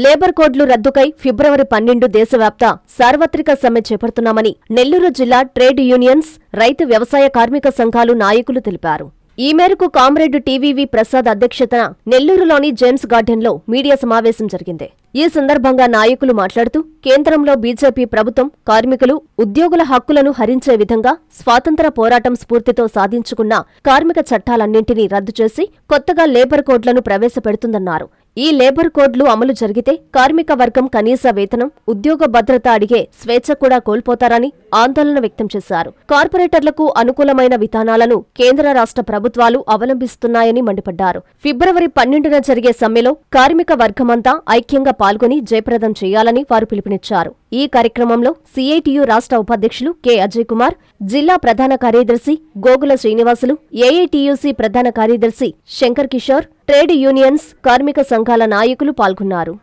Labour కోడ్లు రద్దుకై ఫిబ్రవరి 12 దేశవ్యాప్త సార్వత్రిక సమ్మె చేపడుతున్నామని నెల్లూరు జిల్లా ట్రేడ్ యూనియన్స్, రైతు వ్యవసాయ కార్మిక సంఘాలు నాయకులు తెలిపారు. ఈ మేరకు కామ్రేడ్ టీవీవీ ప్రసాద్ అధ్యక్షతన నెల్లూరులోని జేమ్స్ గార్డెన్లో మీడియా సమావేశం జరిగింది. ఈ సందర్భంగా నాయకులు మాట్లాడుతూ కేంద్రంలో బీజేపీ ప్రభుత్వం కార్మికులు, ఉద్యోగుల హక్కులను హరించే విధంగా స్వాతంత్ర పోరాటం స్ఫూర్తితో సాధించుకున్న కార్మిక చట్టాలన్నింటినీ రద్దు చేసి కొత్తగా లేబర్ కోడ్లను ప్రవేశపెడుతుందన్నారు. ఈ లేబర్ కోడ్లు అమలు జరిగితే కార్మిక వర్గం కనీస వేతనం, ఉద్యోగ భద్రత అడిగే స్వేచ్ఛ కూడా కోల్పోతారని ఆందోళన వ్యక్తం చేశారు. కార్పొరేటర్లకు అనుకూలమైన విధానాలను కేంద్ర రాష్ట్ర ప్రభుత్వాలు అవలంబిస్తున్నాయని మండిపడ్డారు. ఫిబ్రవరి 12న జరిగే సమ్మెలో కార్మిక వర్గమంతా ఐక్యంగా పాల్గొని జయప్రదం చేయాలని వారు పిలుపునిచ్చారు. ఈ కార్యక్రమంలో సిఐటియు రాష్ట్ర ఉపాధ్యక్షులు కె అజయ్ కుమార్, జిల్లా ప్రధాన కార్యదర్శి గోగుల శ్రీనివాసులు, ఏఐటియుసి ప్రధాన కార్యదర్శి శంకర్ కిషోర్, ట్రేడ్ యూనియన్స్, కార్మిక సంఘాల నాయకులు పాల్గొన్నారు.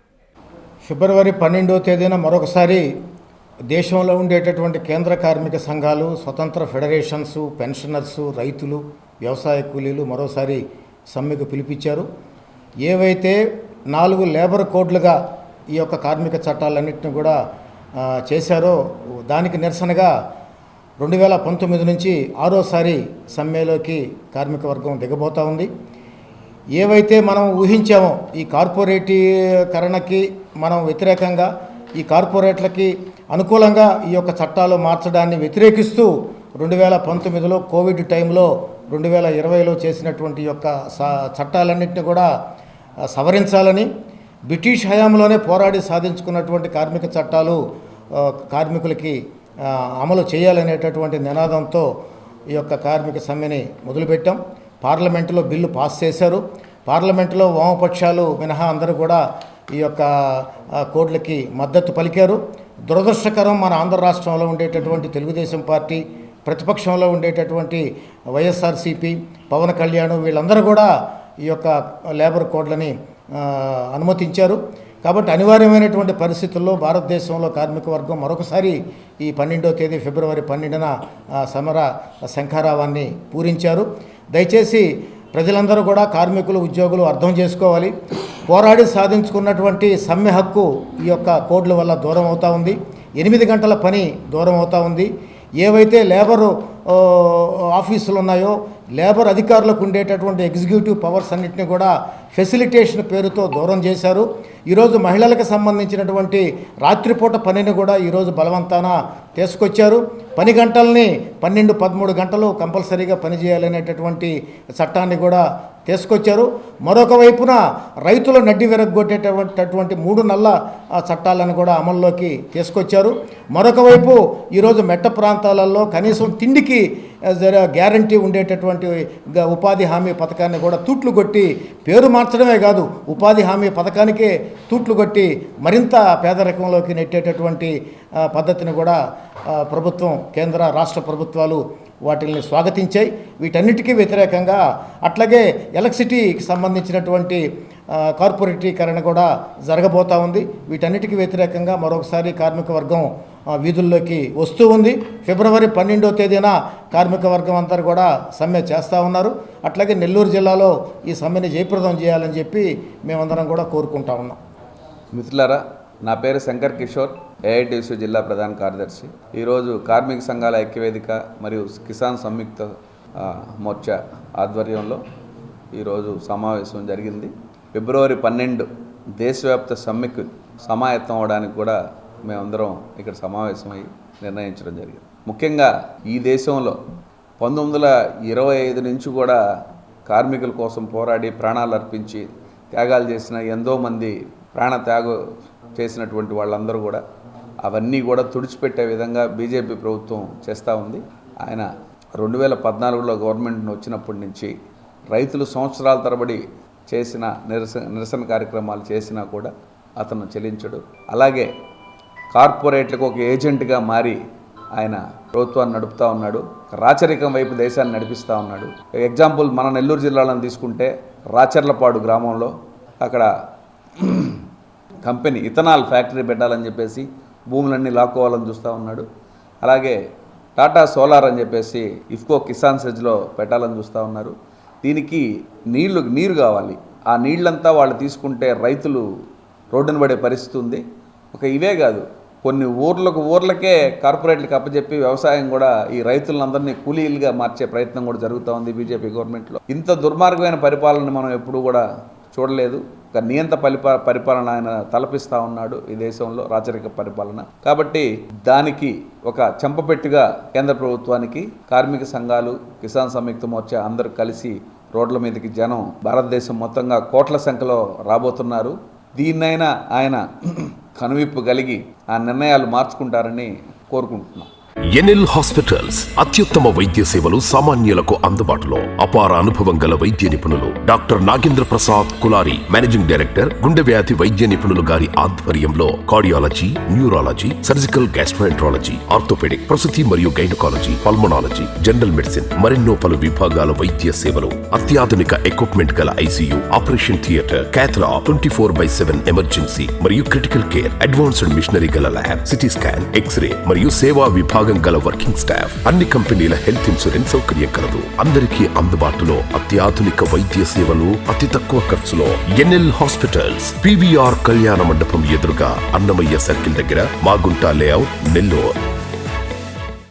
ఫిబ్రవరి 12వ తేదీన మరొకసారి దేశంలో ఉండేటటువంటి కేంద్ర కార్మిక సంఘాలు, స్వతంత్ర ఫెడరేషన్స్, పెన్షనర్సు, రైతులు, వ్యవసాయ కూలీలు మరోసారి సమ్మెకు పిలిపించారు. ఏవైతే 4 లేబర్ కోడ్లుగా ఈ యొక్క కార్మిక చట్టాలన్నింటినీ కూడా చేశారో దానికి నిరసనగా 2019 నుంచి 6వసారి సమ్మెలోకి కార్మిక వర్గం దిగబోతూ ఉంది. ఏవైతే మనం ఊహించామో ఈ కార్పొరేటీకరణకి మనం వ్యతిరేకంగా, ఈ కార్పొరేట్లకి అనుకూలంగా ఈ యొక్క చట్టాలు మార్చడాన్ని వ్యతిరేకిస్తూ 2019లో కోవిడ్ టైంలో 2020లో చేసినటువంటి యొక్క చట్టాలన్నింటినీ కూడా సవరించాలని, బ్రిటిష్ హయాంలోనే పోరాడి సాధించుకున్నటువంటి కార్మిక చట్టాలు కార్మికులకి అమలు చేయాలనేటటువంటి నినాదంతో ఈ యొక్క కార్మిక సమ్మెని మొదలుపెట్టాం. పార్లమెంటులో బిల్లు పాస్ చేశారు. పార్లమెంటులో వామపక్షాలు మినహా అందరూ కూడా ఈ యొక్క కోడ్లకి మద్దతు పలికారు. దురదృష్టకరం, మన ఆంధ్ర రాష్ట్రంలో ఉండేటటువంటి తెలుగుదేశం పార్టీ, ప్రతిపక్షంలో ఉండేటటువంటి వైఎస్ఆర్సీపీ, పవన్ కళ్యాణ్ వీళ్ళందరూ కూడా ఈ యొక్క లేబర్ కోడ్లని అనుమతించారు. కాబట్టి అనివార్యమైనటువంటి పరిస్థితుల్లో భారతదేశంలో కార్మిక వర్గం మరొకసారి ఈ 12వ తేదీ ఫిబ్రవరి 12న సమర శంఖారావాన్ని పూరించారు. దయచేసి ప్రజలందరూ కూడా, కార్మికులు, ఉద్యోగులు అర్థం చేసుకోవాలి. పోరాడి సాధించుకున్నటువంటి సమ్మె హక్కు ఈ యొక్క కోడ్ల వల్ల దూరం అవుతూ ఉంది. 8 గంటల పని దూరం అవుతూ ఉంది. ఏవైతే లేబరు ఆఫీసులు ఉన్నాయో, లేబర్ అధికారులకు ఉండేటటువంటి ఎగ్జిక్యూటివ్ పవర్స్ అన్నింటినీ కూడా ఫెసిలిటేషన్ పేరుతో దూరం చేశారు. ఈరోజు మహిళలకు సంబంధించినటువంటి రాత్రిపూట పనిని కూడా ఈరోజు బలవంతాన తీసుకొచ్చారు. పని గంటల్ని 12-13 గంటలు కంపల్సరీగా పనిచేయాలనేటటువంటి చట్టాన్ని కూడా తీసుకొచ్చారు. మరొక వైపున రైతుల నడ్డి విరగ్గొట్టేటటువంటి 3 నెలల చట్టాలను కూడా అమల్లోకి తీసుకొచ్చారు. మరొక వైపు ఈరోజు మెట్ట ప్రాంతాలలో కనీసం తిండికి గ్యారంటీ ఉండేటటువంటి ఉపాధి హామీ పథకాన్ని కూడా తూట్లు కొట్టి, పేరు మార్చడమే కాదు ఉపాధి హామీ పథకానికే తూట్లు కొట్టి మరింత పేదరికంలోకి నెట్టేటటువంటి పద్ధతిని కూడా ప్రభుత్వం, కేంద్ర రాష్ట్ర ప్రభుత్వాలు వాటిని స్వాగతించాయి. వీటన్నిటికీ వ్యతిరేకంగా అట్లాగే ఎలక్ట్రిసిటీకి సంబంధించినటువంటి కార్పొరేటీకరణ కూడా జరగబోతూ ఉంది. వీటన్నిటికీ వ్యతిరేకంగా మరొకసారి కార్మిక వర్గం వీధుల్లోకి వస్తూ ఉంది. ఫిబ్రవరి 12వ తేదీన కార్మిక వర్గం అంతా కూడా సమ్మె చేస్తూ ఉన్నారు. అట్లాగే నెల్లూరు జిల్లాలో ఈ సమ్మెని జయప్రదం చేయాలని చెప్పి మేమందరం కూడా కోరుకుంటా ఉన్నాం. మిత్రులారా, నా పేరు శంకర్ కిషోర్, ఏఐటియుసి జిల్లా ప్రధాన కార్యదర్శి. ఈరోజు కార్మిక సంఘాల ఐక్యవేదిక మరియు కిసాన్ సంయుక్త మోర్చా ఆధ్వర్యంలో ఈరోజు సమావేశం జరిగింది. ఫిబ్రవరి 12 దేశవ్యాప్త సమ్మెకు సమాయత్తం అవడానికి కూడా మేమందరం ఇక్కడ సమావేశమై నిర్ణయించడం జరిగింది. ముఖ్యంగా ఈ దేశంలో 1925 నుంచి కూడా కార్మికుల కోసం పోరాడి ప్రాణాలు అర్పించి త్యాగాలు చేసిన ఎంతోమంది ప్రాణత్యాగం చేసినటువంటి వాళ్ళందరూ కూడా అవన్నీ కూడా తుడిచిపెట్టే విధంగా బీజేపీ ప్రభుత్వం చేస్తూ ఉంది. ఆయన 2014లో గవర్నమెంట్ వచ్చినప్పటి నుంచి రైతులు సంవత్సరాల తరబడి చేసిన నిరసన కార్యక్రమాలు చేసినా కూడా అతను చెల్లించడు. అలాగే కార్పొరేట్లకు ఒక ఏజెంట్గా మారి ఆయన ప్రభుత్వాన్ని నడుపుతూ ఉన్నాడు. రాచరికం వైపు దేశాన్ని నడిపిస్తూ ఉన్నాడు. ఎగ్జాంపుల్, మన నెల్లూరు జిల్లాలను తీసుకుంటే రాచర్లపాడు గ్రామంలో అక్కడ కంపెనీ ఇథనాల్ ఫ్యాక్టరీ పెట్టాలని చెప్పేసి భూములన్నీ లాక్కోవాలని చూస్తూ ఉన్నాడు. అలాగే టాటా సోలార్ అని చెప్పేసి ఇఫ్కో కిసాన్ సెజ్లో పెట్టాలని చూస్తూ ఉన్నారు. దీనికి నీరు కావాలి. ఆ నీళ్ళంతా వాళ్ళు తీసుకుంటే రైతులు రోడ్డున పడే పరిస్థితి ఉంది. ఇవే కాదు, కొన్ని ఊర్లకే కార్పొరేట్లకు అప్పచెప్పి వ్యవసాయం కూడా ఈ రైతులందరినీ కూలీలుగా మార్చే ప్రయత్నం కూడా జరుగుతూ ఉంది బీజేపీ గవర్నమెంట్లో. ఇంత దుర్మార్గమైన పరిపాలన మనం ఎప్పుడూ కూడా చూడలేదు. ఒక నియంత పరిపాలన ఆయన తలపిస్తూ ఉన్నాడు ఈ దేశంలో, రాచరిక పరిపాలన. కాబట్టి దానికి ఒక చెంపపెట్టుగా కేంద్ర ప్రభుత్వానికి కార్మిక సంఘాలు, కిసాన్ సంయుక్త మోర్చా అందరూ కలిసి రోడ్ల మీదకి జనం భారతదేశం మొత్తంగా కోట్ల సంఖ్యలో రాబోతున్నారు. దీన్నైనా ఆయన కనువిప్పు కలిగి ఆ నిర్ణయాలు మార్చుకుంటారని కోరుకుంటున్నాం. ఎన్ఎల్ హాస్పిటల్స్ అత్యుత్తమ వైద్య సేవలు సామాన్యులకు అందుబాటులో. అపార అనుభవం గల వైద్య నిపుణులు doctor Nagendra Prasad Kulari, managing director, గుండె వ్యాధి వైద్య నిపుణులు గారి ఆధ్వర్యంలో cardiology, neurology, surgical gastroenterology, orthopaedic, ప్రసూతి మరియు గైనకాలజీ, పల్మనాలజీ, జనరల్ మెడిసిన్ మరెన్నో పలు విభాగాల వైద్య సేవలు. అత్యాధునిక ఎక్విప్మెంట్ గల ఐసీయూ, ఆపరేషన్ థియేటర్, క్యాథ్లా, 24/7 ఎమర్జెన్సీ మరియు క్రిటికల్ కేర్, అడ్వాన్స్డ్ మిషనరీ గల ల్యాబ్, సిటీ స్కాన్, ఎక్స్రే మరియు సేవా విభాగం గల వర్కింగ్ స్టాఫ్. అన్ని కంపెనీల హెల్త్ ఇన్సూరెన్స్ సౌకర్యం కలదు. అందరికీ అందుబాటులో అత్యాధునిక వైద్య సేవలు అతి తక్కువ ఖర్చులో. ఎన్ఎల్ హాస్పిటల్స్, PVR కళ్యాణ మండపం ఎదురుగా, అన్నమయ్య సర్కిల్ దగ్గర, మాగుంట లేఅవుట్, నెల్లూరు.